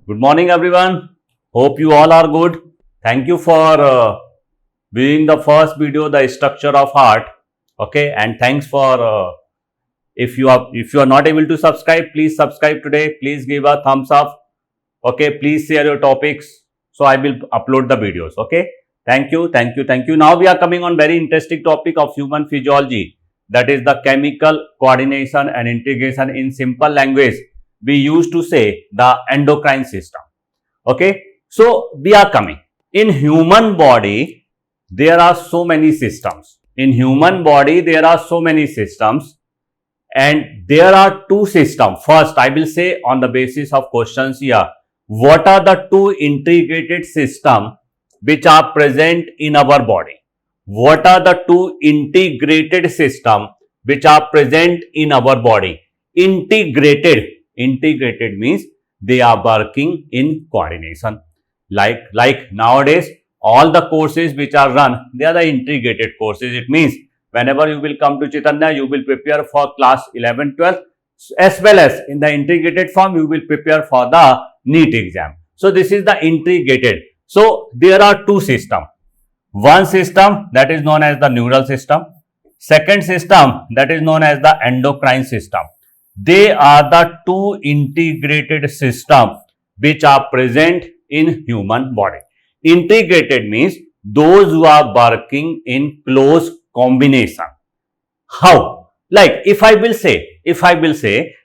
Good morning, everyone. Hope you all are good. Thank you for viewing the first video, the structure of heart. Okay, and thanks for if you are not able to subscribe, please subscribe today. Please give a thumbs up. Okay, please share your topics. So I will upload the videos. Okay, thank you, thank you, thank you. Now we are coming on very interesting topic of human physiology. That is the chemical coordination and integration. In simple language, we used to say the endocrine system. Okay, so we are coming. In human body, there are so many systems. In human body, there are so many systems, and there are two systems. First, I will say on the basis of questions here, what are the two integrated systems which are present in our body? What are the two integrated systems which are present in our body? Integrated means they are working in coordination. Like nowadays, all the courses which are run, they are the integrated courses. It means whenever you will come to Chaitanya, you will prepare for class 11, 12, as well as in the integrated form, you will prepare for the NEET exam. So this is the integrated. So there are two systems. One system that is known as the neural system. Second system that is known as the endocrine system. They are the two integrated systems which are present in human body. Integrated means those who are working in close combination. How? Like if I will say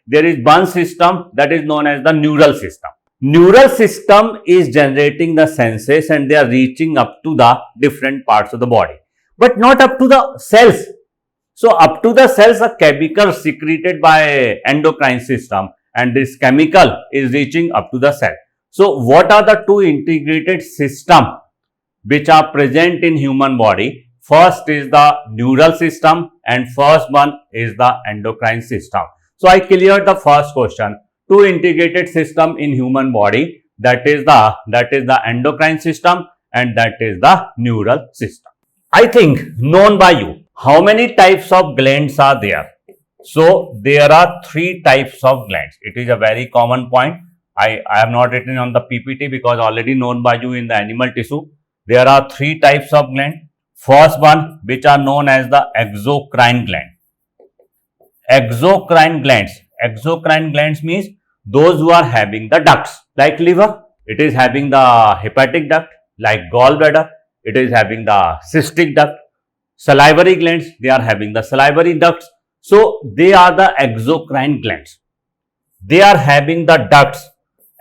there is one system that is known as the neural system. Neural system is generating the senses and they are reaching up to the different parts of the body, but not up to the cells. So up to the cells, a chemical secreted by endocrine system, and this chemical is reaching up to the cell. So what are the two integrated systems which are present in human body? First is the neural system and first one is the endocrine system. So I cleared the first question. Two integrated system in human body, that is the endocrine system and that is the neural system. I think known by you. How many types of glands are there? So there are three types of glands. It is a very common point. I have not written on the PPT because already known by you in the animal tissue. There are three types of gland. First one, which are known as the exocrine gland. Exocrine glands. Exocrine glands means those who are having the ducts. Like liver, it is having the hepatic duct. Like gallbladder, it is having the cystic duct. Salivary glands, they are having the salivary ducts. So they are the exocrine glands. They are having the ducts,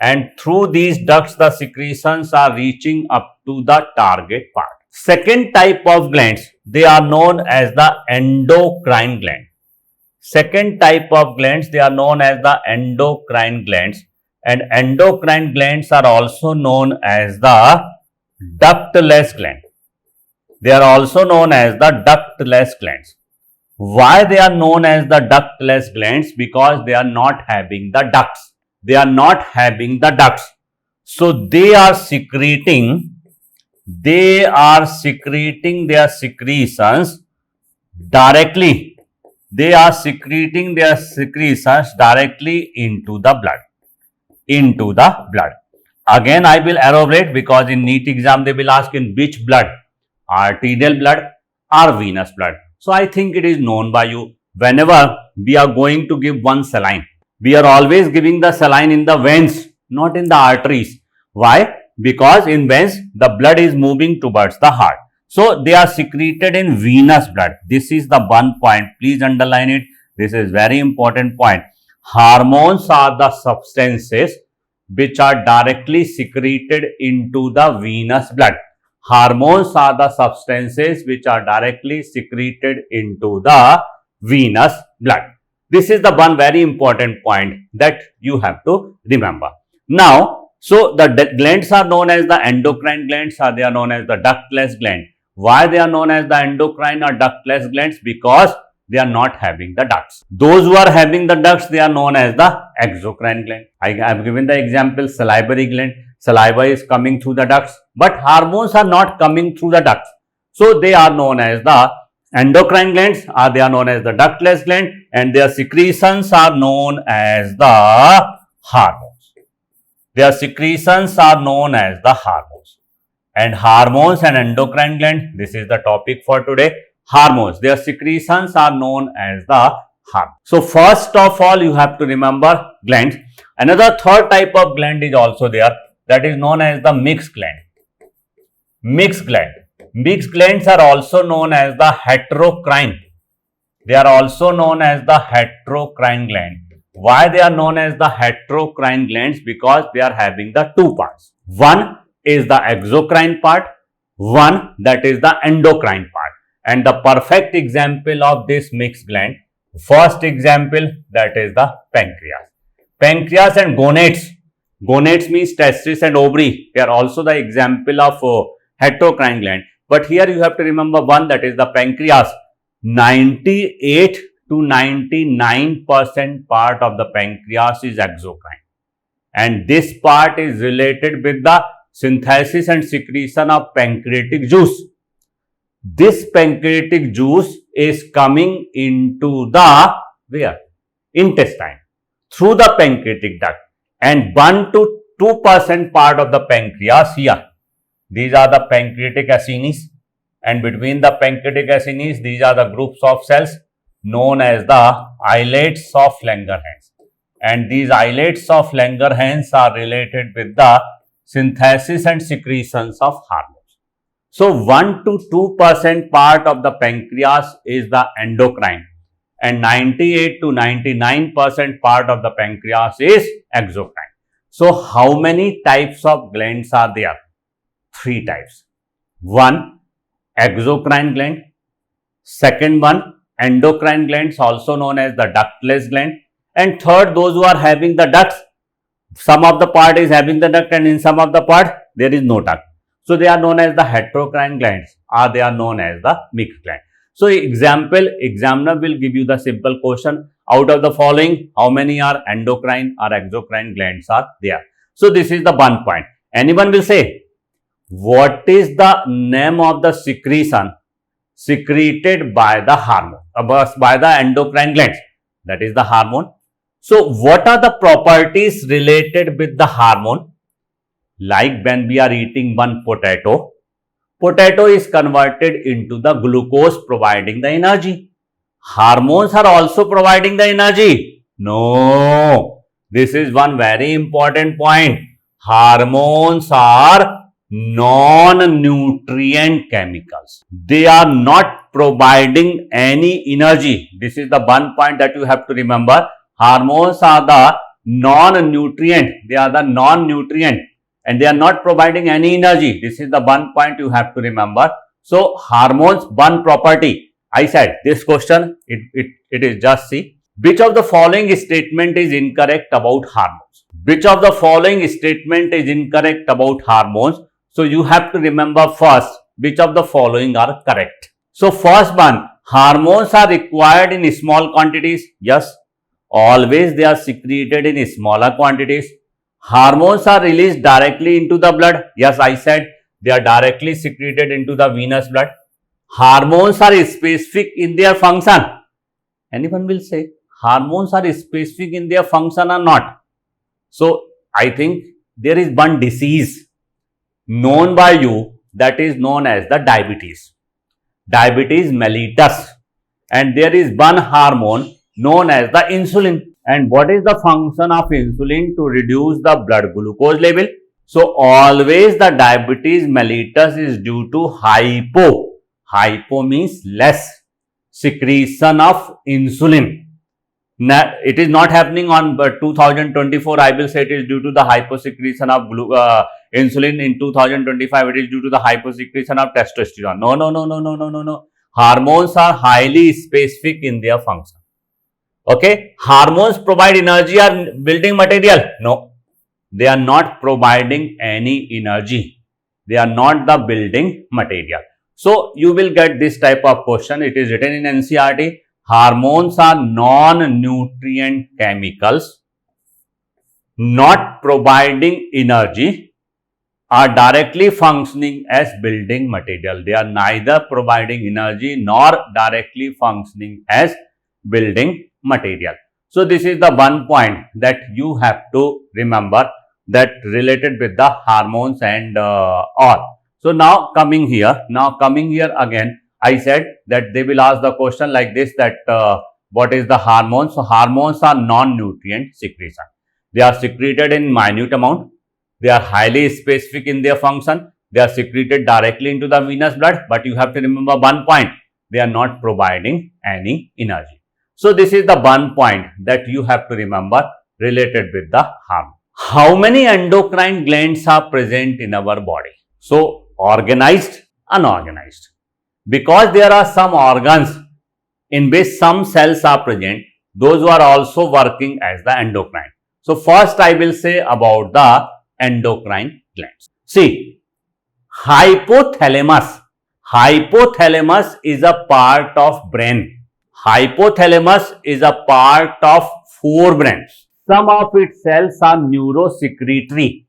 and through these ducts the secretions are reaching up to the target part. Second type of glands, they are known as the endocrine gland. Second type of glands, they are known as the endocrine glands, and endocrine glands are also known as the ductless gland. They are also known as the ductless glands. Why they are known as the ductless glands? Because they are not having the ducts. They are not having the ducts. So they are secreting their secretions directly. They are secreting their secretions directly into the blood. Again, I will elaborate because in NEET exam they will ask in which blood. Arterial blood or venous blood. So I think it is known by you. Whenever we are going to give one saline, we are always giving the saline in the veins, not in the arteries. Why? Because in veins the blood is moving towards the heart. So they are secreted in venous blood. This is the one point. Please underline it. This is very important point. Hormones are the substances which are directly secreted into the venous blood. Hormones are the substances which are directly secreted into the venous blood. This is the one very important point that you have to remember. Now, so the glands are known as the endocrine glands, or they are known as the ductless gland. Why they are known as the endocrine or ductless glands? Because they are not having the ducts. Those who are having the ducts, they are known as the exocrine gland. I have given the example salivary gland. Saliva is coming through the ducts, but hormones are not coming through the ducts. So they are known as the endocrine glands, or they are known as the ductless gland, and their secretions are known as the hormones. Their secretions are known as the hormones. And hormones and endocrine gland, this is the topic for today. Hormones, their secretions are known as the hormones. So first of all, you have to remember glands. Another third type of gland is also there, that is known as the mixed gland. Mixed gland. Mixed glands are also known as the heterocrine. They are also known as the heterocrine gland. Why they are known as the heterocrine glands? Because they are having the two parts. One is the exocrine part, one that is the endocrine part. And the perfect example of this mixed gland, first example, that is the pancreas. Pancreas and gonads. Gonads means testis and ovary. They are also the example of heterocrine gland. But here you have to remember one, that is the pancreas. 98 to 99% part of the pancreas is exocrine. And this part is related with the synthesis and secretion of pancreatic juice. This pancreatic juice is coming into the where? Intestine through the pancreatic duct, and 1 to 2% part of the pancreas here. These are the pancreatic acinis, and between the pancreatic acinis, these are the groups of cells known as the islets of Langerhans. And these islets of Langerhans are related with the synthesis and secretions of hormones. So 1 to 2% part of the pancreas is the endocrine, and 98 to 99% part of the pancreas is exocrine. So how many types of glands are there? 3 types. One, exocrine gland. Second one, endocrine glands, also known as the ductless gland. And third, those who are having the ducts. Some of the part is having the duct, and in some of the part there is no duct. So they are known as the heterocrine glands, or they are known as the mixed gland. So examiner will give you the simple question, out of the following, how many are endocrine or exocrine glands are there? So this is the one point. Anyone will say, what is the name of the secretion secreted by the hormone, by the endocrine glands? That is the hormone. So what are the properties related with the hormone? Like when we are eating one potato, potato is converted into the glucose, providing the energy. Hormones are also providing the energy. No, this is one very important point. Hormones are non-nutrient chemicals. They are not providing any energy. This is the one point that you have to remember. Hormones are the non-nutrient. They are the non-nutrient, and they are not providing any energy. This is the one point you have to remember. So hormones, one property. I said this question, it is just see. Which of the following statement is incorrect about hormones? Which of the following statement is incorrect about hormones? So you have to remember first, which of the following are correct. So first one, hormones are required in small quantities. Yes, always they are secreted in smaller quantities. Hormones are released directly into the blood. Yes, I said they are directly secreted into the venous blood. Hormones are specific in their function. Anyone will say, hormones are specific in their function or not? So I think there is one disease known by you, that is known as the diabetes mellitus, and there is one hormone known as the insulin. And what is the function of insulin? To reduce the blood glucose level. So always the diabetes mellitus is due to hypo means less secretion of insulin. Now, it is not happening on 2024. I will say it is due to the hyposecretion of insulin. In 2025, it is due to the hyposecretion of testosterone. No. Hormones are highly specific in their function. Okay, hormones provide energy or building material? No, they are not providing any energy. They are not the building material. So you will get this type of question. It is written in NCERT. Hormones are non-nutrient chemicals, not providing energy, are directly functioning as building material. They are neither providing energy nor directly functioning as building material. So this is the one point that you have to remember. that related with the hormones and all. So now coming here again, I said that they will ask the question like this, that what is the hormone? So hormones are non-nutrient secretion. They are secreted in minute amount. They are highly specific in their function. They are secreted directly into the venous blood, but you have to remember one point: they are not providing any energy. So this is the one point that you have to remember related with the hormone. How many endocrine glands are present in our body? So organized, unorganized. Because there are some organs in which some cells are present, those who are also working as the endocrine. So first I will say about the endocrine glands. See, hypothalamus. Hypothalamus is a part of brain. Hypothalamus is a part of forebrains. Some of its cells are neurosecretory.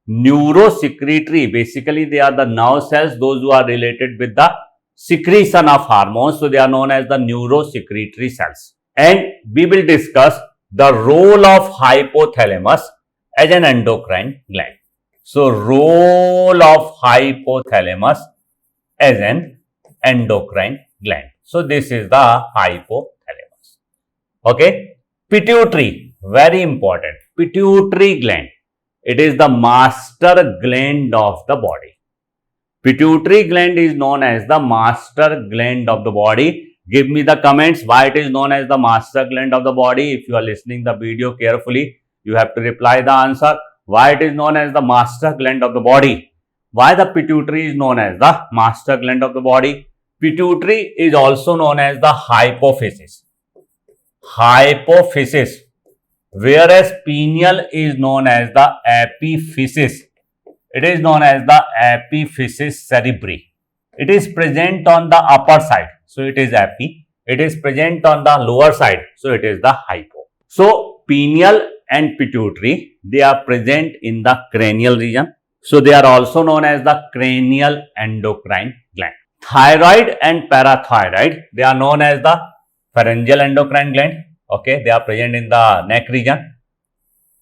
Neurosecretory, basically they are the nerve cells, those who are related with the secretion of hormones. So they are known as the neurosecretory cells. And we will discuss the role of hypothalamus as an endocrine gland. So role of hypothalamus as an endocrine gland. So this is the hypothalamus. Okay. Pituitary, very important. Pituitary gland. It is the master gland of the body. Pituitary gland is known as the master gland of the body. Give me the comments why it is known as the master gland of the body. If you are listening the video carefully, you have to reply the answer. Why it is known as the master gland of the body? Why the pituitary is known as the master gland of the body? Pituitary is also known as the hypophysis. Hypophysis. Whereas pineal is known as the epiphysis. It is known as the epiphysis cerebri. It is present on the upper side, so it is epi. It is present on the lower side, so it is the hypo. So pineal and pituitary, they are present in the cranial region. So they are also known as the cranial endocrine gland. Thyroid and parathyroid, they are known as the pharyngeal endocrine gland. Okay, they are present in the neck region.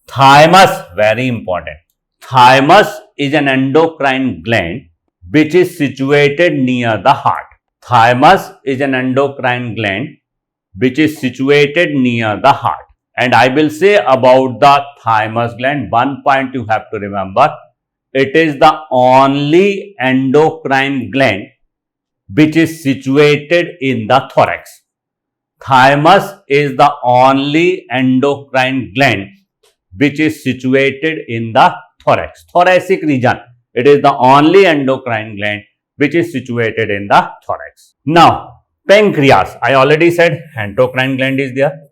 Thymus, very important. Thymus is an endocrine gland which is situated near the heart. Thymus is an endocrine gland which is situated near the heart. And I will say about the thymus gland, one point you have to remember. It is the only endocrine gland which is situated in the thorax. Thymus is the only endocrine gland which is situated in the thorax, thoracic region. It is the only endocrine gland which is situated in the thorax. Now, pancreas. I already said endocrine gland is there.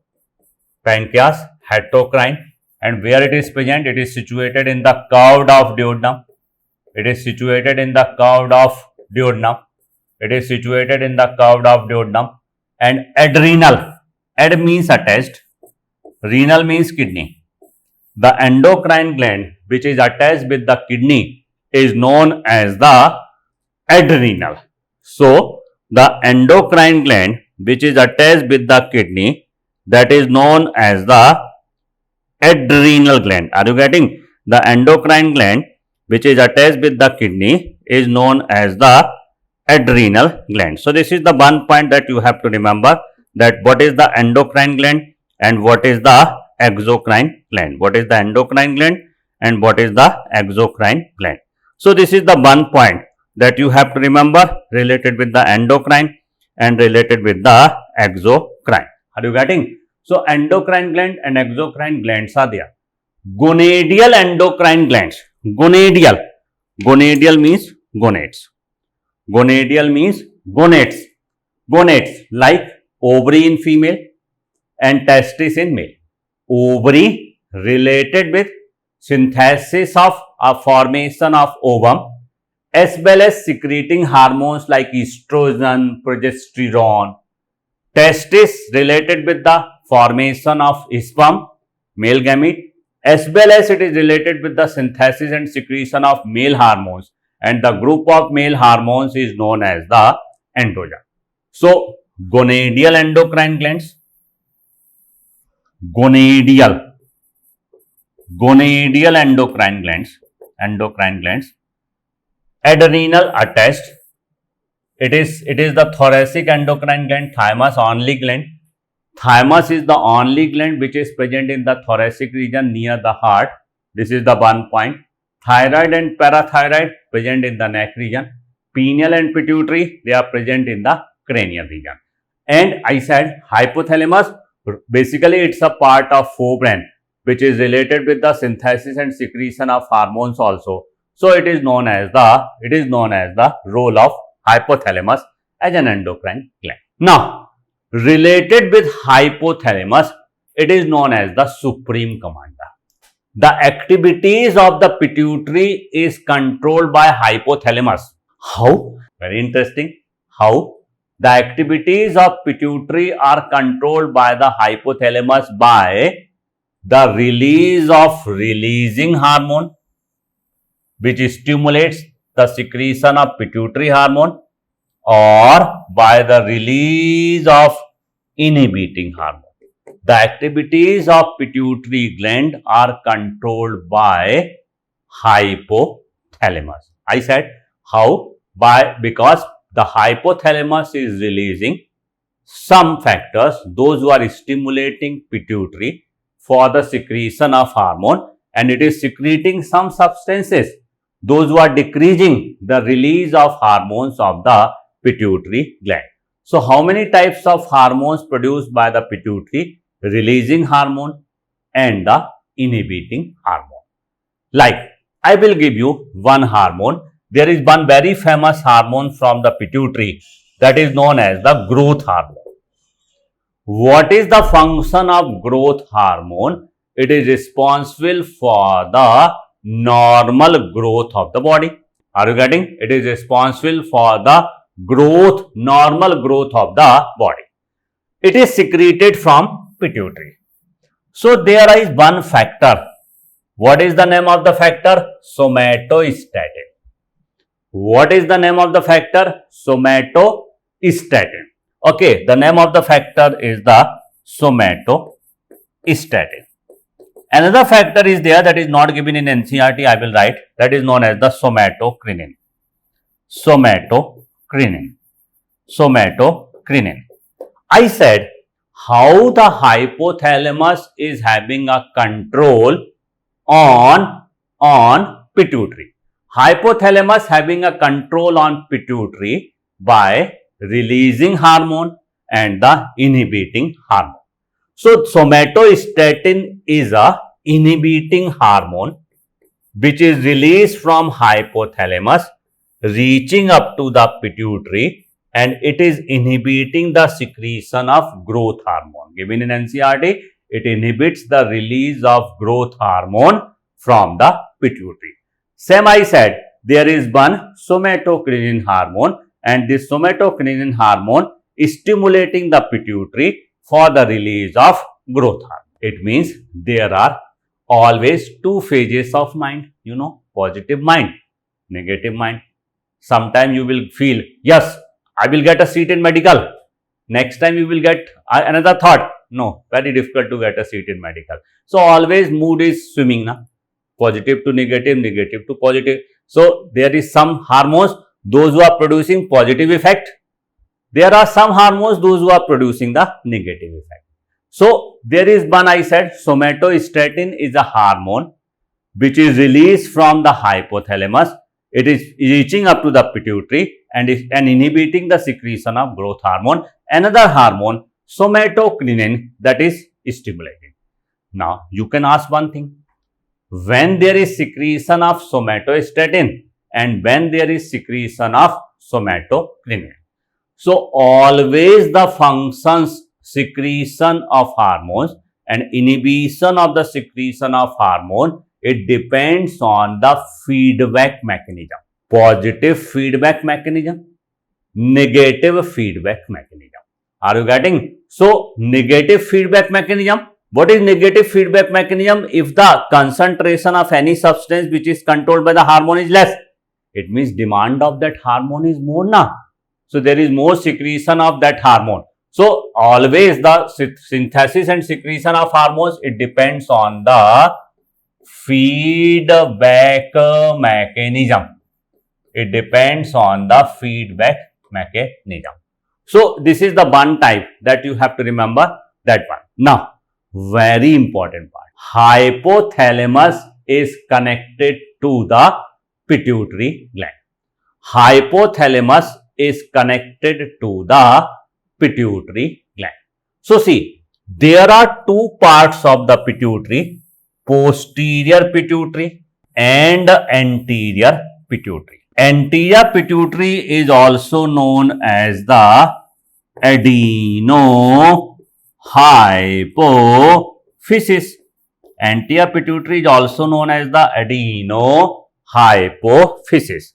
Pancreas, hepatocrine, and where it is present? It is situated in the curved of duodenum. It is situated in the curved of duodenum. It is situated in the curved of duodenum. And adrenal. Ad means attached. Renal means kidney. The endocrine gland which is attached with the kidney is known as the adrenal. So, the endocrine gland which is attached with the kidney, that is known as the adrenal gland. Are you getting? The endocrine gland which is attached with the kidney is known as the adrenal gland. So this is the one point that you have to remember, that what is the endocrine gland and what is the exocrine gland. What is the endocrine gland and what is the exocrine gland. So this is the one point that you have to remember related with the endocrine and related with the exocrine. Are you getting? So endocrine gland and exocrine glands are there. Gonadial endocrine glands. Gonadial. Gonadial means gonads. Gonadial means gonads. Gonads like ovary in female and testis in male. Ovary related with synthesis of a formation of ovum, as well as secreting hormones like estrogen, progesterone. Testis related with the formation of sperm, male gamete, as well as it is related with the synthesis and secretion of male hormones, and the group of male hormones is known as the androgen. So, gonadial endocrine glands, gonadial, gonadal endocrine glands, adrenal attached. It is the thoracic endocrine gland, thymus only gland. Thymus is the only gland which is present in the thoracic region near the heart. This is the one point. Thyroid and parathyroid present in the neck region. Pineal and pituitary, they are present in the cranial region. And I said hypothalamus, basically it's a part of forebrain which is related with the synthesis and secretion of hormones also. So it is known as the role of hypothalamus as an endocrine gland. Now, related with hypothalamus, it is known as the supreme commander. The activities of the pituitary is controlled by hypothalamus. How? Very interesting. How? The activities of pituitary are controlled by the hypothalamus by the release of releasing hormone, which stimulates the secretion of pituitary hormone, or by the release of inhibiting hormone. The activities of pituitary gland are controlled by hypothalamus. I said how? Because the hypothalamus is releasing some factors, those who are stimulating pituitary for the secretion of hormone, and it is secreting some substances, those who are decreasing the release of hormones of the pituitary gland. So, how many types of hormones produced by the pituitary? Releasing hormone and the inhibiting hormone. Like, I will give you one hormone. There is one very famous hormone from the pituitary, that is known as the growth hormone. What is the function of growth hormone? It is responsible for the normal growth of the body. Are you getting? It is responsible for the normal growth of the body. It is secreted from pituitary. So, there is one factor. What is the name of the factor? Somatostatin. What is the name of the factor? Somatostatin. Okay, the name of the factor is the somatostatin. Another factor is there that is not given in NCERT, I will write, that is known as the somatokinin. Somatokinin. I said how the hypothalamus is having a control on pituitary. Hypothalamus having a control on pituitary by releasing hormone and the inhibiting hormone. So, somatostatin is a inhibiting hormone which is released from hypothalamus reaching up to the pituitary, and it is inhibiting the secretion of growth hormone. Given in NCERT, it inhibits the release of growth hormone from the pituitary. Same I said, there is one somatokinin hormone, and this somatokinin hormone is stimulating the pituitary for the release of growth hormone. It means there are always two phases of mind, positive mind, negative mind. Sometimes you will feel, yes, I will get a seat in medical. Next time you will get another thought. No, very difficult to get a seat in medical. So, always mood is swimming, positive to negative, negative to positive. So, there is some hormones, those who are producing positive effect. There are some hormones, those who are producing the negative effect. So, there is one, I said, somatostatin is a hormone which is released from the hypothalamus. It is reaching up to the pituitary and inhibiting the secretion of growth hormone. Another hormone, somatokinin, that is stimulating. Now, you can ask one thing. When there is secretion of somatostatin and when there is secretion of somatokinin. So, always the functions, secretion of hormones and inhibition of the secretion of hormone, it depends on the feedback mechanism. Positive feedback mechanism, negative feedback mechanism. Are you getting? So, negative feedback mechanism. What is negative feedback mechanism? If the concentration of any substance which is controlled by the hormone is less, it means demand of that hormone is more now. So, there is more secretion of that hormone. So, always the synthesis and secretion of hormones, it depends on the feedback mechanism. It depends on the feedback mechanism. So this is the one type that you have to remember, that one. Now, very important part. Hypothalamus is connected to the pituitary gland. Hypothalamus is connected to the pituitary gland. So see, there are two parts of the pituitary, posterior pituitary and anterior pituitary. Anterior pituitary is also known as the adenohypophysis. Anterior pituitary is also known as the adenohypophysis.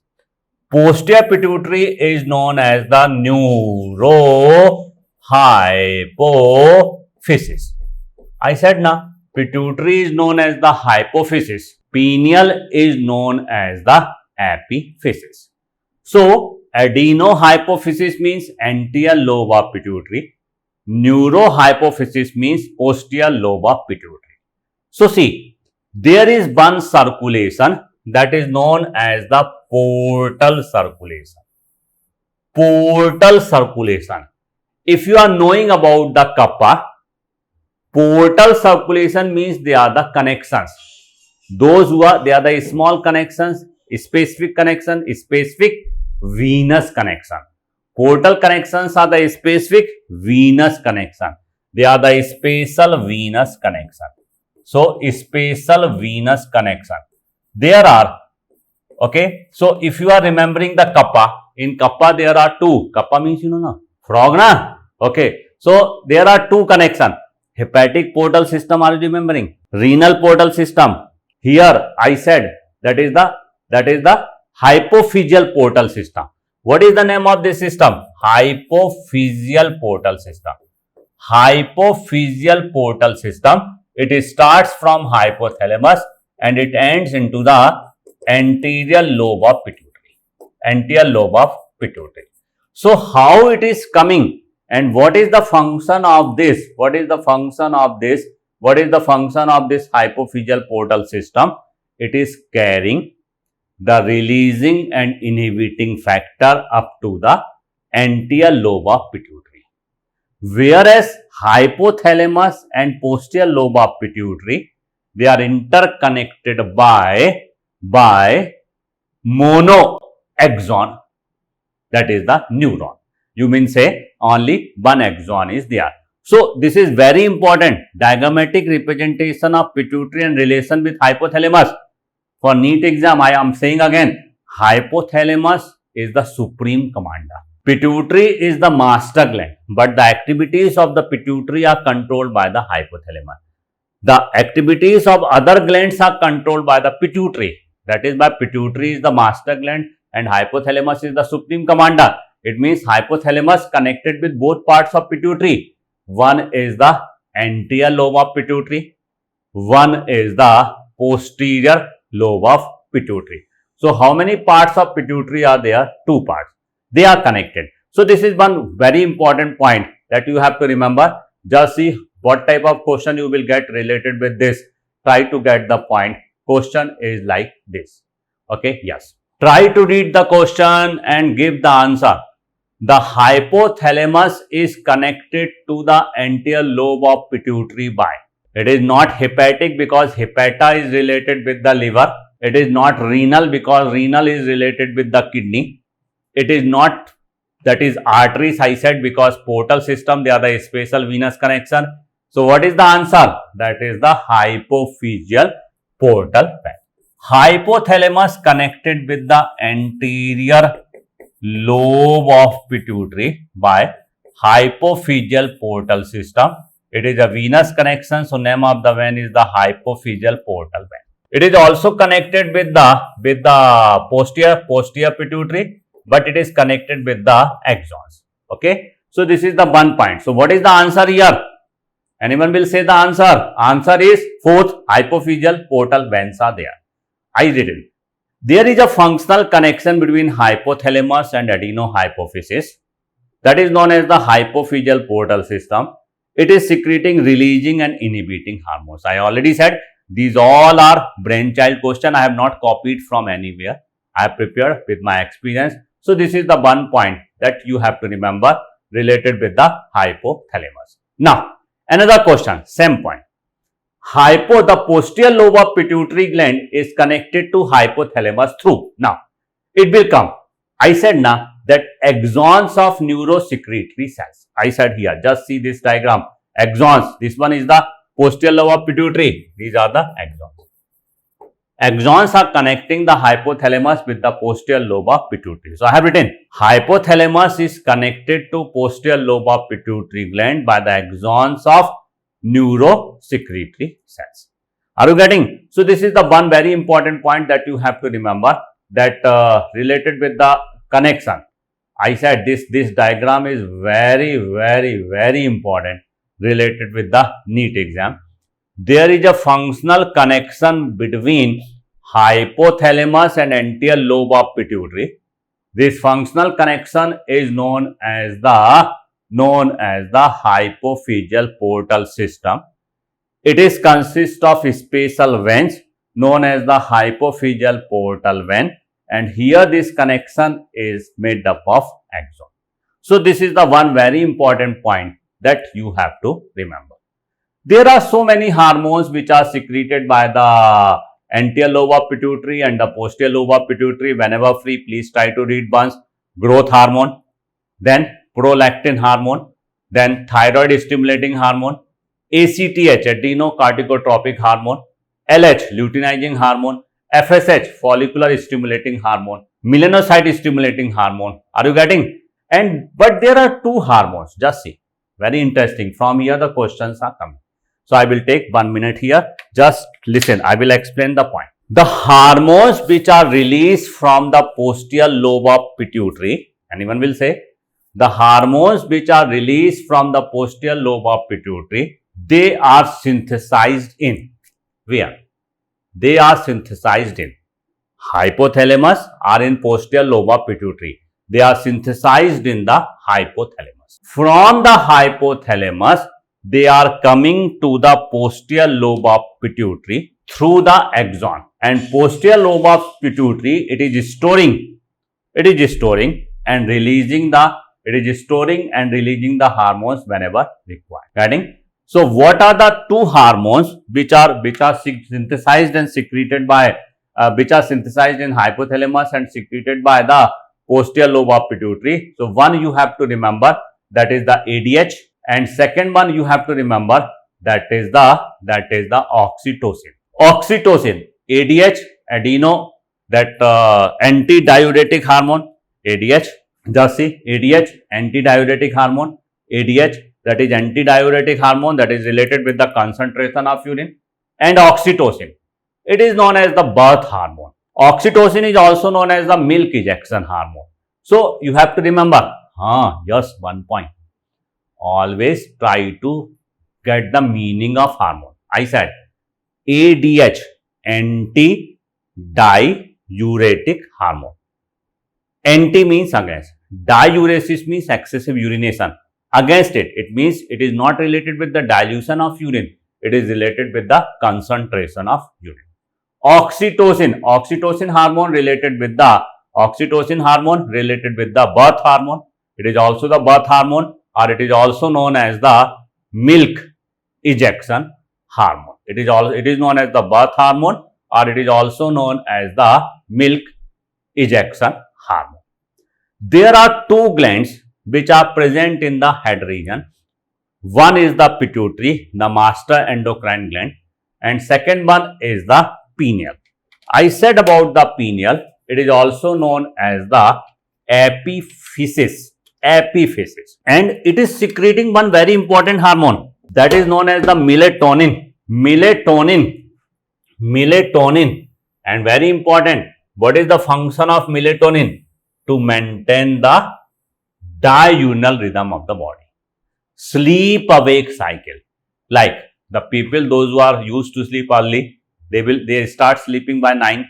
Posterior pituitary is known as the neurohypophysis. I said na, pituitary is known as the hypophysis. Pineal is known as the epiphysis. So, adenohypophysis means anterior lobe of pituitary. Neurohypophysis means posterior lobe of pituitary. So, see, there is one circulation that is known as the portal circulation. Portal circulation. If you are knowing about the kappa, portal circulation means they are the connections. Those who are, they are the small connections, specific connection, specific venous connection. Portal connections are the specific venous connection. They are the spatial venous connection. So, spatial venous connection. There are, okay. So, if you are remembering the kappa, in kappa there are two. Kappa means you know na, frog na. Okay. So, there are two connections. Hepatic portal system, are you remembering? Renal portal system. Here I said that is the hypophyseal portal system. What is the name of this system? Hypophyseal portal system. Hypophyseal portal system. It starts from hypothalamus and it ends into the anterior lobe of pituitary. Anterior lobe of pituitary. So, how it is coming and what is the function of this? What is the function of this? What is the function of this hypophyseal portal system? It is carrying the releasing and inhibiting factor up to the anterior lobe of pituitary. Whereas hypothalamus and posterior lobe of pituitary, they are interconnected by monoaxon, that is the neuron. You mean say only one axon is there. So, this is very important, diagrammatic representation of pituitary and relation with hypothalamus. For NEET exam, I am saying again, hypothalamus is the supreme commander. Pituitary is the master gland, but the activities of the pituitary are controlled by the hypothalamus. The activities of other glands are controlled by the pituitary. That is why pituitary is the master gland and hypothalamus is the supreme commander. It means hypothalamus connected with both parts of pituitary. One is the anterior lobe of pituitary. One is the posterior lobe of pituitary. So, how many parts of pituitary are there? Two parts. They are connected. So, this is one very important point that you have to remember. Just see what type of question you will get related with this. Try to get the point. Question is like this. Okay, yes. Try to read the question and give the answer. The hypothalamus is connected to the anterior lobe of pituitary by. It is not hepatic because hepata is related with the liver. It is not renal because renal is related with the kidney. It is not, that is arteries, I said, because portal system, they are the spatial venous connection. So, what is the answer? That is the hypophyseal portal band. Hypothalamus connected with the anterior lobe of pituitary by hypophyseal portal system. It is a venous connection, so name of the vein is the hypophyseal portal vein. It is also connected with the posterior pituitary, but it is connected with the axons. Okay, so this is the one point. So, what is the answer here? Anyone will say the answer? Answer is fourth, hypophyseal portal veins are there. I read it. There is a functional connection between hypothalamus and adenohypophysis, that is known as the hypophyseal portal system. It is secreting, releasing and inhibiting hormones. I already said These all are brainchild question. I have not copied from anywhere. I have prepared with my experience. So this is the one point that you have to remember related with the hypothalamus. Now, another question, same point. The posterior lobe of pituitary gland is connected to hypothalamus through. Now, it will come. I said now that axons of neurosecretory cells. I said here, just see this diagram. Axons, this one is the posterior lobe of pituitary. These are the axons. Axons are connecting the hypothalamus with the posterior lobe of pituitary. So, I have written hypothalamus is connected to posterior lobe of pituitary gland by the axons of neurosecretory cells. Are you getting? So, this is the one very important point that you have to remember, that related with the connection. I said this diagram is very important related with the NEET exam. There is a functional connection between hypothalamus and anterior lobe of pituitary. This functional connection is known as the hypophyseal portal system. It is consist of special veins known as the hypophyseal portal vein, and here this connection is made up of axon. So this is the one very important point that you have to remember. There are so many hormones which are secreted by the anterior lobe of pituitary and the posterior lobe of pituitary. Whenever free, please try to read once. Growth hormone, then prolactin hormone, then thyroid stimulating hormone, ACTH, adrenocorticotropic hormone, LH, luteinizing hormone, FSH, follicular stimulating hormone, melanocyte stimulating hormone. Are you getting? But there are two hormones. Just see. Very interesting. From here the questions are coming. So, I will take 1 minute here. Just listen. I will explain the point. The hormones which are released from the posterior lobe of pituitary, anyone will say, the hormones which are released from the posterior lobe of pituitary, they are synthesized in where? They are synthesized in hypothalamus or in posterior lobe of pituitary. They are synthesized in the hypothalamus. From the hypothalamus, they are coming to the posterior lobe of pituitary through the axon, and posterior lobe of pituitary, it is storing and releasing the hormones whenever required. Getting? So, what are the two hormones which are synthesized and secreted by which are synthesized in hypothalamus and secreted by the posterior lobe of pituitary? So, one you have to remember, that is the ADH, and second one you have to remember, that is the oxytocin. Oxytocin, ADH, adeno, that antidiuretic hormone, ADH. Just see, ADH, antidiuretic hormone, ADH, that is antidiuretic hormone that is related with the concentration of urine, and oxytocin. It is known as the birth hormone. Oxytocin is also known as the milk ejection hormone. So, you have to remember, just one point. Always try to get the meaning of hormone. I said ADH, antidiuretic hormone. Anti means against. Diuresis means excessive urination. Against it, it means it is not related with the dilution of urine. It is related with the concentration of urine. Oxytocin hormone related with the birth hormone. It is also the birth hormone, or it is also known as the milk ejection hormone. It is known as the birth hormone, or it is also known as the milk ejection hormone. There are two glands which are present in the head region. One is the pituitary, the master endocrine gland, and second one is the pineal. I said about the pineal, it is also known as the epiphysis, and it is secreting one very important hormone, that is known as the melatonin, and very important, what is the function of melatonin? To maintain the diurnal rhythm of the body, sleep awake cycle. Like the people, those who are used to sleep early, they start sleeping by 9.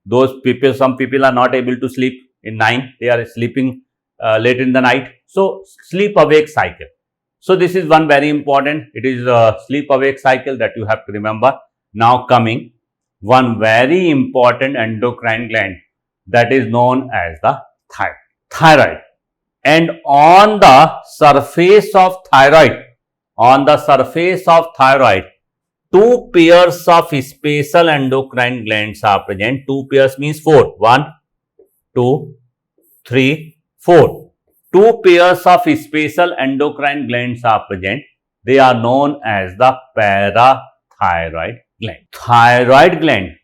Those people, some people are not able to sleep in 9, they are sleeping late in the night. So, sleep awake cycle. So, this is one very important, it is a sleep awake cycle that you have to remember. Now coming one very important endocrine gland that is known as the thyroid. And on the surface of thyroid, two pairs of special endocrine glands are present. Two pairs means four. 1, 2, 3, 4. Two pairs of special endocrine glands are present. They are known as the parathyroid gland. Thyroid gland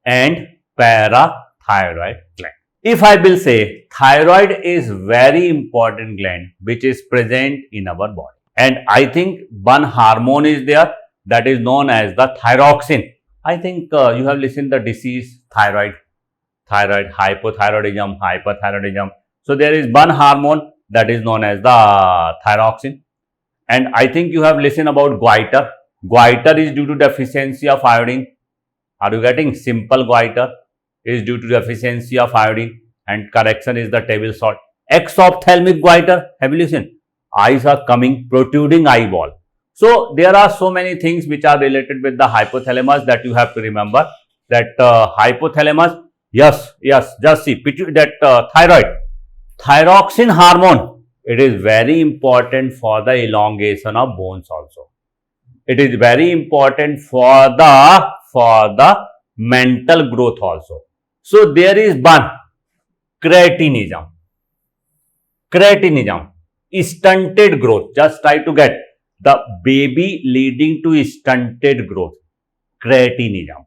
and parathyroid gland. If I will say, thyroid is very important gland which is present in our body. And I think one hormone is there that is known as the thyroxine. I think you have listened the disease thyroid, hypothyroidism, hyperthyroidism. So there is one hormone that is known as the thyroxine. And I think you have listened about goiter. Goiter is due to deficiency of iodine. Are you getting? Simple goiter is due to deficiency of iodine and correction is the table salt. Exophthalmic goiter, have you listened? Eyes are coming, protruding eyeball. So there are so many things which are related with the hypothalamus that you have to remember. That hypothalamus, yes, just see, that thyroid, thyroxine hormone, it is very important for the elongation of bones also. It is very important for the mental growth also. So there is one cretinism, stunted growth. Just try to get the baby leading to stunted growth, cretinism,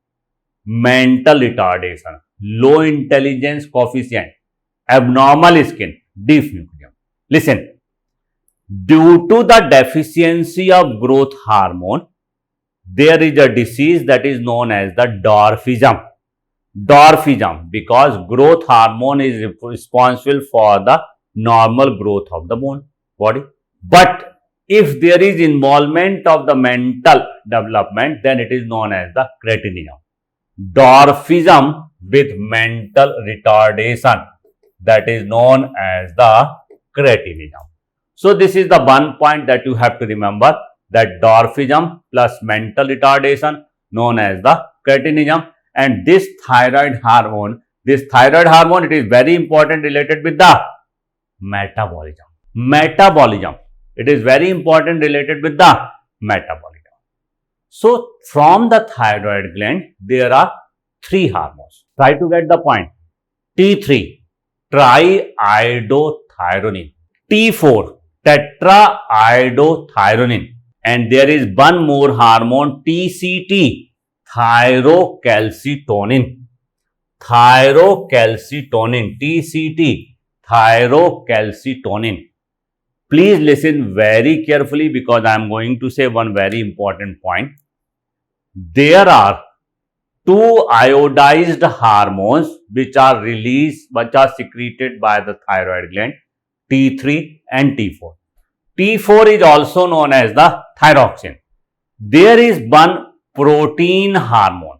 mental retardation, low intelligence coefficient, abnormal skin, dysfunctionism. Listen, due to the deficiency of growth hormone, there is a disease that is known as the dwarfism. Dwarfism, because growth hormone is responsible for the normal growth of the body. But if there is involvement of the mental development, then it is known as the cretinism. Dwarfism with mental retardation, that is known as the cretinism. So this is the one point that you have to remember, that dwarfism plus mental retardation known as the cretinism. And this thyroid hormone, it is very important related with the metabolism. It is very important related with the metabolism. So from the thyroid gland, there are three hormones. Try to get the point. T3, triiodothyronine. T4, tetraiodothyronine. And there is one more hormone, TCT, thyrocalcitonin. TCT, thyrocalcitonin. Please listen very carefully because I am going to say one very important point. There are two iodized hormones which are secreted by the thyroid gland, T3 and T4. T4 is also known as the thyroxine. There is one protein hormone.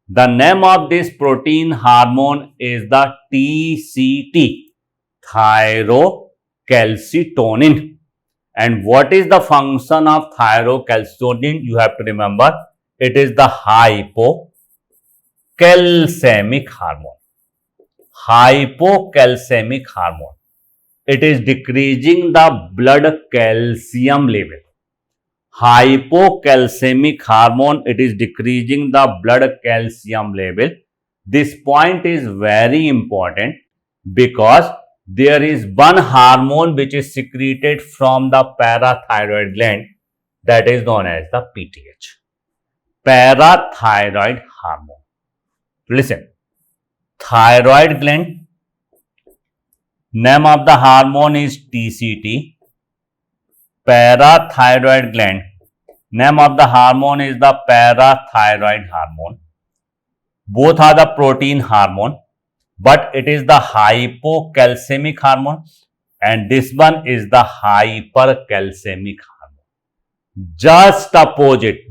The name of this protein hormone is the TCT, thyrocalcitonin. And what is the function of thyrocalcitonin? You have to remember, it is the hypocalcemic hormone. It is decreasing the blood calcium level. Hypocalcemic hormone, it is decreasing the blood calcium level. This point is very important because there is one hormone which is secreted from the parathyroid gland, that is known as the PTH, parathyroid hormone. Listen, thyroid gland, name of the hormone is TCT. Parathyroid gland, name of the hormone is the parathyroid hormone. Both are the protein hormone, but it is the hypocalcemic hormone and this one is the hypercalcemic hormone. Just opposite,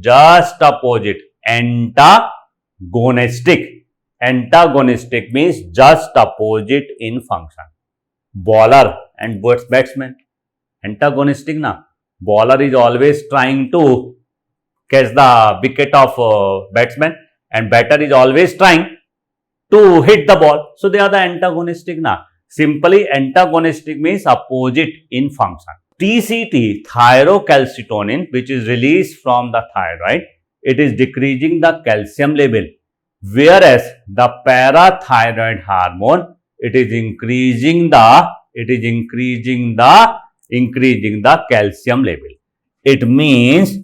antagonistic. Antagonistic means just opposite in function. Bowler and batsman, antagonistic na. Bowler is always trying to catch the wicket of batsman, and batter is always trying to hit the ball. So they are the antagonistic now. Simply antagonistic means opposite in function. TCT, thyrocalcitonin, which is released from the thyroid, it is decreasing the calcium level, whereas the parathyroid hormone, it is increasing the calcium level. It means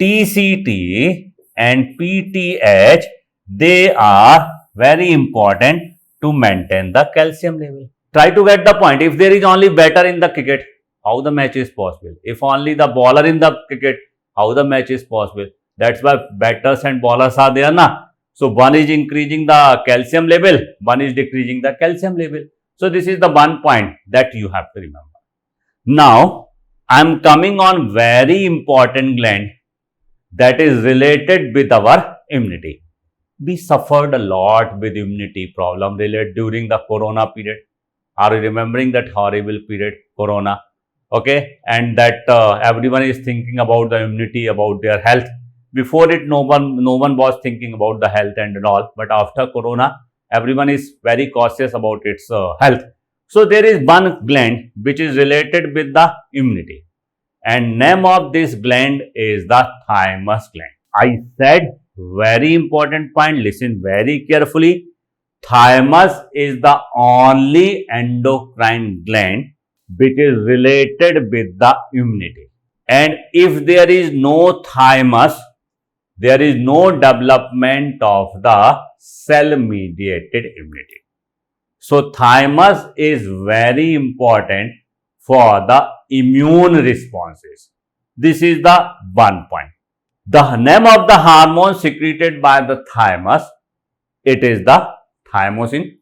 TCT and PTH, they are very important to maintain the calcium level. Try to get the point. If there is only batter in the cricket, how the match is possible? If only the bowler in the cricket, how the match is possible? That's why batters and bowlers are there, na? So one is increasing the calcium level, one is decreasing the calcium level. So this is the one point that you have to remember. Now I am coming on very important gland that is related with our immunity. We suffered a lot with immunity problem related during the corona period. Are you remembering that horrible period, corona? Okay, and that everyone is thinking about the immunity, about their health. Before it, no one was thinking about the health and all. But after corona, everyone is very cautious about its health. So there is one gland which is related with the immunity, and name of this gland is the thymus gland. I said very important point. Listen very carefully. Thymus is the only endocrine gland which is related with the immunity. And if there is no thymus, there is no development of the cell-mediated immunity. So thymus is very important for the immune responses. This is the one point. The name of the hormone secreted by the thymus, it is the thymosin.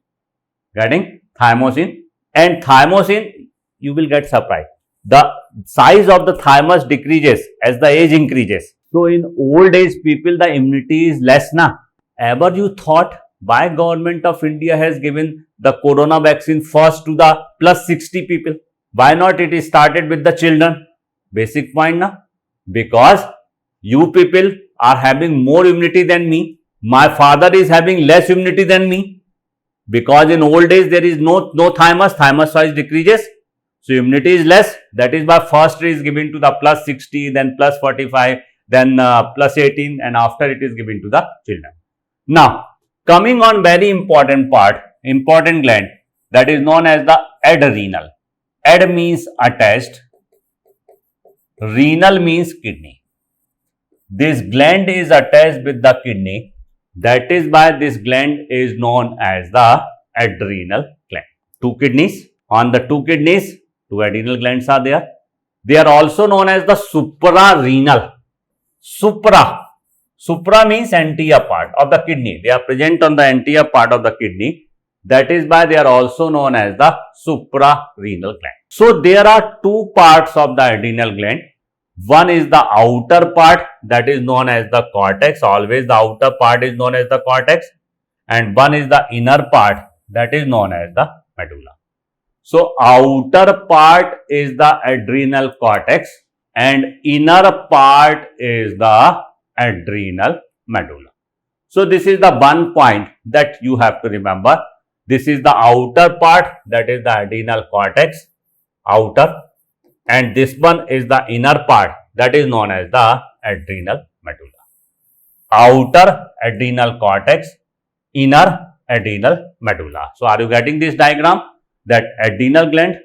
Getting? Thymosin. And thymosin, you will get surprised. The size of the thymus decreases as the age increases. So in old age people, the immunity is less, na? Ever you thought why government of India has given the corona vaccine first to the plus 60 people? Why not it is started with the children? Basic point, na? Because you people are having more immunity than me. My father is having less immunity than me. Because in old days there is no thymus size decreases. So immunity is less. That is why first it is given to the plus 60, then plus 45, then plus 18, and after it is given to the children. Now, coming on very important part, important gland, that is known as the adrenal. Ad means attached, renal means kidney. This gland is attached with the kidney. That is why this gland is known as the adrenal gland. Two kidneys. On the two kidneys, two adrenal glands are there. They are also known as the suprarenal. Supra means anterior part of the kidney. They are present on the anterior part of the kidney. That is why they are also known as the suprarenal gland. So there are two parts of the adrenal gland. One is the outer part, that is known as the cortex. Always the outer part is known as the cortex. And one is the inner part, that is known as the medulla. So outer part is the adrenal cortex and inner part is the adrenal medulla. So this is the one point that you have to remember. This is the outer part, that is the adrenal cortex, outer, and this one is the inner part, that is known as the adrenal medulla. Outer adrenal cortex, inner adrenal medulla. So are you getting this diagram? That adrenal gland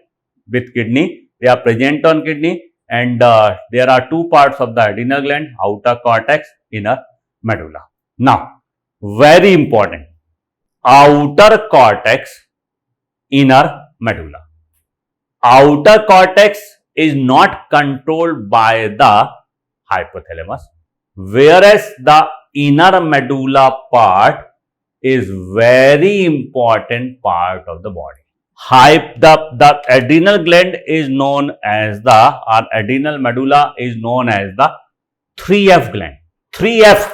with kidney, they are present on kidney, and there are two parts of the adrenal gland, outer cortex, inner medulla. Now, very important, outer cortex, inner medulla. Outer cortex is not controlled by the hypothalamus, whereas the inner medulla part is very important part of the body. The adrenal gland is known as the, or adrenal medulla is known as the 3F gland. 3F.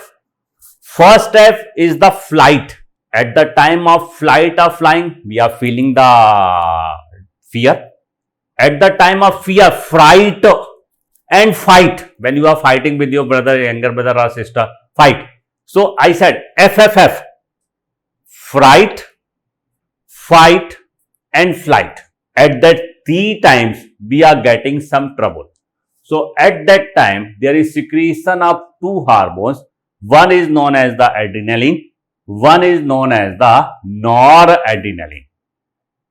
First F is the flight. At the time of flight or flying, we are feeling the fear. At the time of fear, fright, and fight. When you are fighting with your brother, younger brother or sister, fight. So I said FFF, fright, fight and flight. At that 3 times we are getting some trouble. So at that time there is secretion of 2 hormones. One is known as the adrenaline, one is known as the noradrenaline.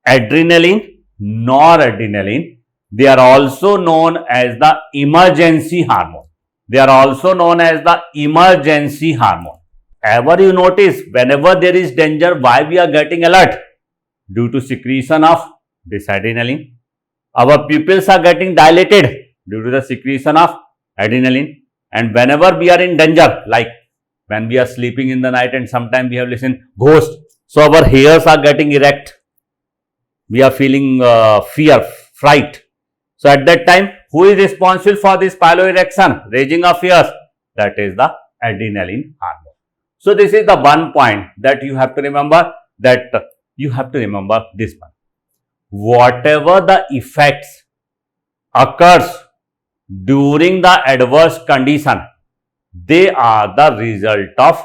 Adrenaline, noradrenaline, they are also known as the emergency hormone. They are also known as the emergency hormone. Ever you notice, whenever there is danger, why we are getting alert? Due to secretion of this adrenaline. Our pupils are getting dilated due to the secretion of adrenaline. And whenever we are in danger, like when we are sleeping in the night and sometimes we have listened ghost, so our hairs are getting erect. We are feeling fear, fright. So at that time, who is responsible for this piloerection, raising of hairs? That is the adrenaline hormone. So this is the one point that you have to remember, that you have to remember this one. Whatever the effects occurs during the adverse condition, they are the result of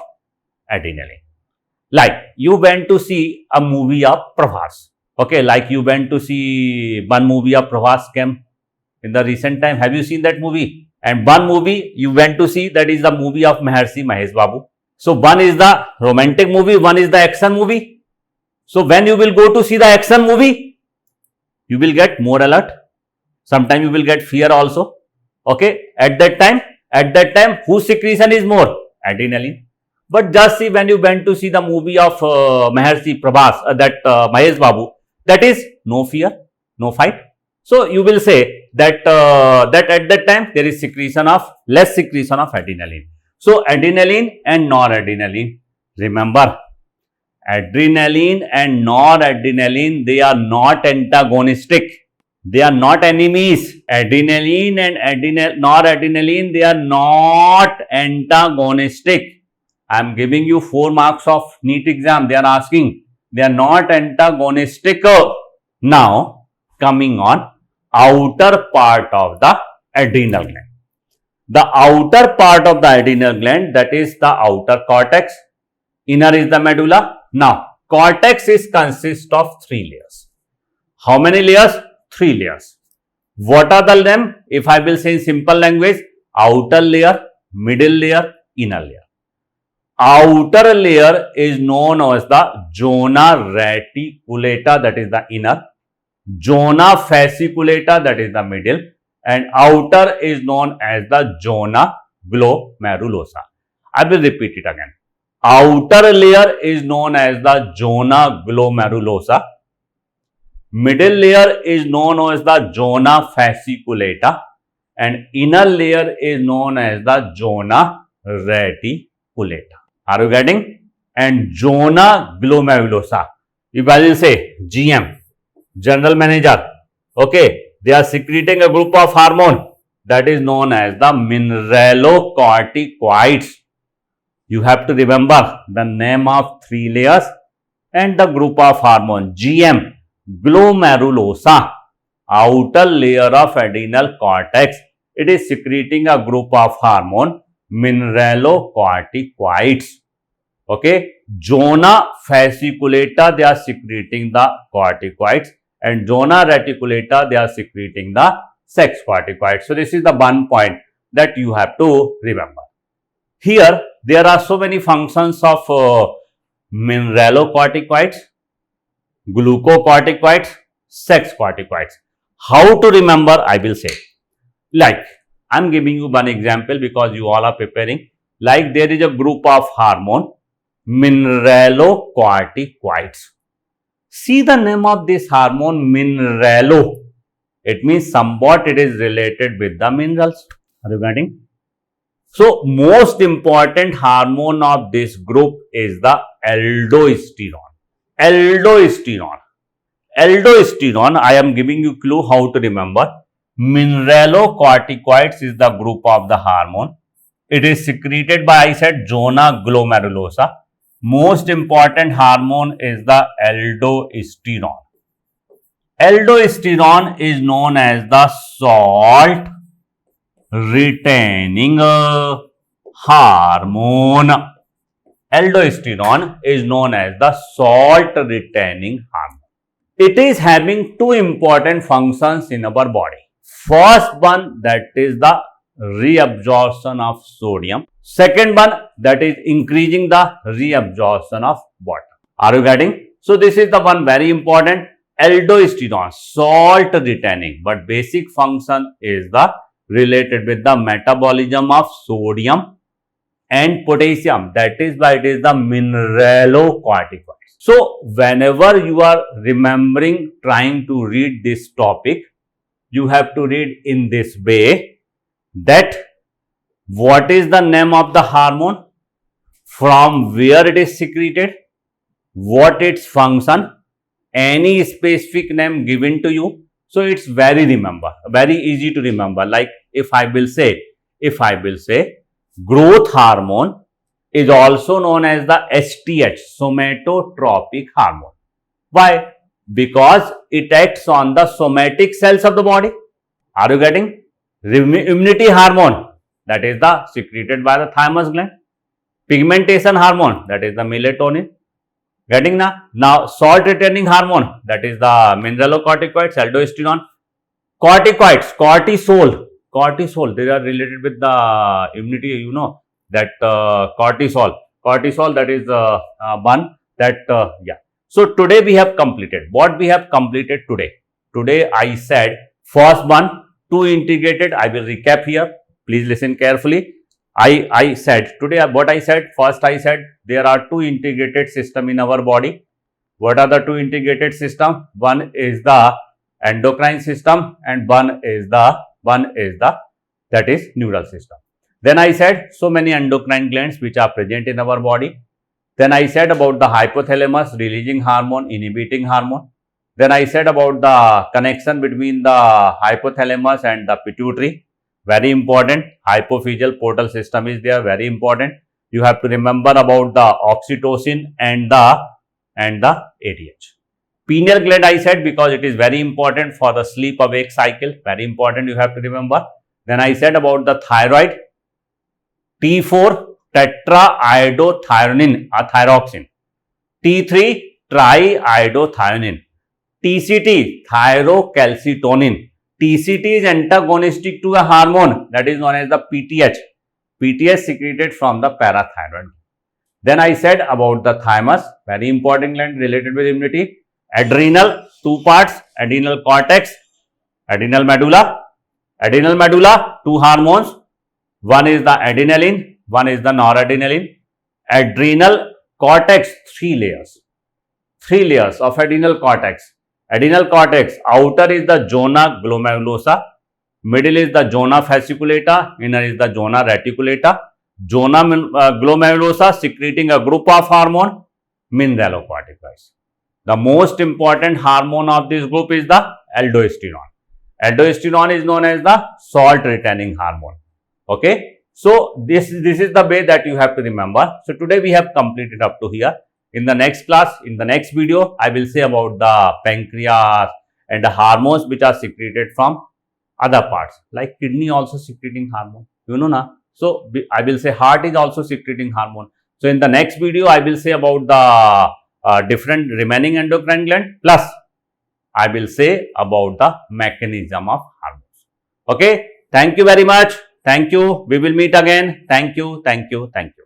adrenaline. Like you went to see a movie of Prabhas. Okay, like you went to see one movie of Prabhas came in the recent time. Have you seen that movie? And one movie you went to see, that is the movie of Maharshi Mahesh Babu. So one is the romantic movie, one is the action movie. So when you will go to see the action movie, you will get more alert. Sometimes you will get fear also. Okay, at that time, whose secretion is more? Adrenaline. But just see, when you went to see the movie of Maharshi Prabhas, Mahesh Babu, that is no fear, no fight. So you will say that that at that time there is less secretion of adrenaline. So adrenaline and noradrenaline, remember, adrenaline and noradrenaline, they are not antagonistic. They are not enemies. Adrenaline and noradrenaline, they are not antagonistic. I am giving you 4 marks of NEET exam. They are asking. They are not antagonistic. Now, coming on outer part of the adrenal gland. The outer part of the adrenal gland, that is the outer cortex. Inner is the medulla. Now, cortex is consist of 3 layers. How many layers? 3 layers. What are the them? If I will say in simple language, outer layer, middle layer, inner layer. Outer layer is known as the zona reticulata, that is the inner. Zona fasciculata, that is the middle. And outer is known as the zona glomerulosa. I will repeat it again. Outer layer is known as the zona glomerulosa. Middle layer is known as the zona fasciculata, and inner layer is known as the zona reticulata. Are you getting? And zona glomerulosa, if I will say GM, general manager, okay, they are secreting a group of hormone that is known as the mineralocorticoids. You have to remember the name of 3 layers and the group of hormone. GM, glomerulosa, outer layer of adrenal cortex. It is secreting a group of hormone, mineralocorticoids. Okay, zona fasciculata, they are secreting the corticoids, and zona reticulata, they are secreting the sex corticoids. So this is the one point that you have to remember. Here there are so many functions of mineralocorticoids, glucocorticoids, sex corticoids. How to remember? I will say, like I am giving you one example because you all are preparing. Like there is a group of hormone, mineralocorticoids. See the name of this hormone, mineralo. It means somewhat it is related with the minerals. Are you getting? So most important hormone of this group is the aldosterone. Aldosterone, I am giving you clue how to remember. Mineralocorticoids is the group of the hormone. It is secreted by, I said, zona glomerulosa. Most important hormone is the aldosterone. Aldosterone is known as the salt retaining hormone. Aldosterone is known as the salt retaining hormone. It is having two important functions in our body. First one, that is the reabsorption of sodium. Second one, that is increasing the reabsorption of water. Are you getting? So this is the one very important. Aldosterone, salt retaining, but basic function is the related with the metabolism of sodium and potassium. That is why it is the mineralocorticoid. So whenever you are remembering, trying to read this topic, you have to read in this way, that what is the name of the hormone, from where it is secreted, what its function, any specific name given to you. So it's very easy to remember. Like if I will say growth hormone is also known as the STH, somatotropic hormone. Why? Because it acts on the somatic cells of the body. Are you getting? Immunity hormone, that is the secreted by the thymus gland. Pigmentation hormone, that is the melatonin. Getting now salt retaining hormone, that is the mineralocorticoids, aldosterone. Corticoids, cortisol, they are related with the immunity, you know, that cortisol, that is one that yeah. So today we have completed what we have completed today. I said first one, two integrated. I will recap here. Please listen carefully. I said today what I said. First I said there are two integrated system in our body. What are the two integrated system? One is the endocrine system and one is the that is neural system. Then I said so many endocrine glands which are present in our body. Then I said about the hypothalamus releasing hormone, inhibiting hormone. Then I said about the connection between the hypothalamus and the pituitary. Very important. Hypophyseal portal system is there. Very important. You have to remember about the oxytocin and the ADH. Pineal gland I said because it is very important for the sleep awake cycle. Very important, you have to remember. Then I said about the thyroid. T4 tetraiodothyronine or thyroxine. T3 triiodothyronine. TCT thyrocalcitonin. TCT is antagonistic to a hormone that is known as the PTH. PTH secreted from the parathyroid. Then I said about the thymus, very important gland related with immunity. Adrenal, two parts, adrenal cortex, adrenal medulla. Adrenal medulla, two hormones. One is the adrenaline, one is the noradrenaline. Adrenal cortex, three layers of adrenal cortex. Adrenal cortex, outer is the zona glomerulosa, middle is the zona fasciculata, inner is the zona reticulata. Zona glomerulosa secreting a group of hormone, mineralocorticoids. The most important hormone of this group is the aldosterone. Aldosterone is known as the salt retaining hormone. Okay. So this is the way that you have to remember. So today we have completed up to here. In the next class, in the next video, I will say about the pancreas and the hormones which are secreted from other parts, like kidney also secreting hormone, you know na. So I will say heart is also secreting hormone. So in the next video, I will say about the different remaining endocrine gland, plus I will say about the mechanism of hormones. Okay. Thank you very much. Thank you. We will meet again. Thank you. Thank you. Thank you.